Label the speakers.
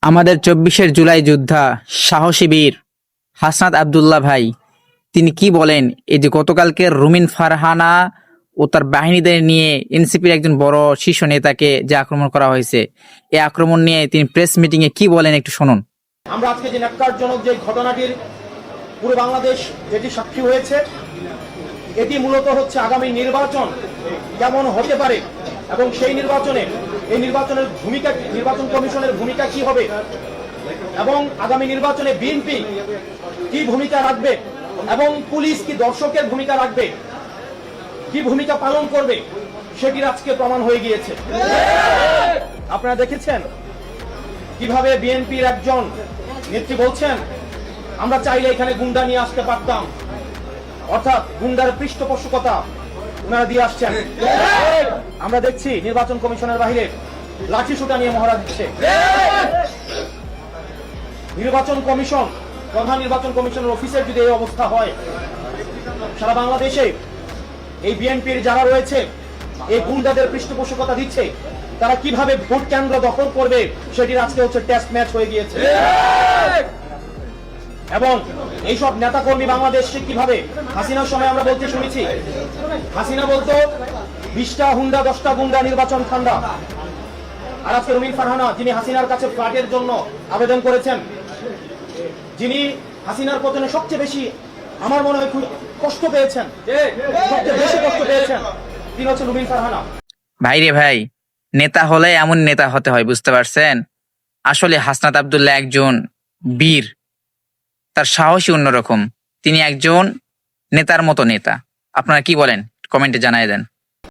Speaker 1: আমাদের ২৪শে জুলাই যোদ্ধা সাহসী বীর হাসনাত আবদুল্লাহ ভাই তিনি কি বলেন এই যে গতকালকে রুমিন ফারহানা ও তার বাহিনীদের নিয়ে এনসিপির একজন বড় শীর্ষ নেতাকে যে আক্রমণ করা হয়েছে, এই আক্রমণ নিয়ে তিনি প্রেস মিটিং এ কি বলেন একটু শুনুন।
Speaker 2: আমরা আজকে যে ন্যাক্কারজনক যে ঘটনাটির পুরো বাংলাদেশ যেটি সাক্ষী হয়েছে, এটি মূলত হচ্ছে আগামী নির্বাচন কেমন হতে পারে এবং সেই এই নির্বাচনের ভূমিকা, নির্বাচন কমিশনের ভূমিকা কি হবে এবং আগামী নির্বাচনে বিএনপি কি ভূমিকা রাখবে এবং পুলিশ কি দর্শকের ভূমিকা রাখবে, কি ভূমিকা পালন করবে, সেটির আজকে প্রমাণ হয়ে গিয়েছে। আপনারা দেখেছেন কিভাবে বিএনপির একজন নেত্রী বলছেন আমরা চাইলে এখানে গুন্ডা নিয়ে আসতে পারতাম, অর্থাৎ গুন্ডার পৃষ্ঠপোষকতা ওনারা দিয়ে আসছেন। আমরা দেখছি নির্বাচন কমিশনের বাইরে লাঠি সুটা নিয়ে মহড়া দিচ্ছে। নির্বাচন কমিশন, প্রধান নির্বাচন কমিশনের অফিসের যদি এই অবস্থা হয়, সারা বাংলাদেশে এই বিএনপির যারা রয়েছে এই গুন্ডাদের পৃষ্ঠপোষকতা দিচ্ছে, তারা কিভাবে ভোট কেন্দ্র দখল করবে সেটির আজকে হচ্ছে টেস্ট ম্যাচ হয়ে গিয়েছে। এবং এইসব নেতাকর্মী বাংলাদেশে কিভাবে, হাসিনার সময় আমরা বলতে শুনেছি, হাসিনা বলতো 20টা হুন্ডা 10টা গুন্ডা নির্বাচন ঠান্ডা। আর আজকে রুমিন ফারহানা যিনি হাসিনার কাছে ফ্ল্যাটের জন্য আবেদন করেছেন, যিনি হাসিনার পতনে সবচেয়ে বেশি আমার মনে হয় কষ্ট পেয়েছেন, সবচেয়ে বেশি কষ্ট পেয়েছেন, তিনি হচ্ছেন রুমিন ফারহানা।
Speaker 1: ভাই রে ভাই, নেতা হলে এমন নেতা হতে হয়, বুঝতে পারছেন? আসলে হাসনাত আবদুল্লাহ একজন বীর, তার সাহসী অন্যরকম, তিনি একজন নেতার মতো নেতা। আপনারা কি বলেন কমেন্টে জানাই দেন।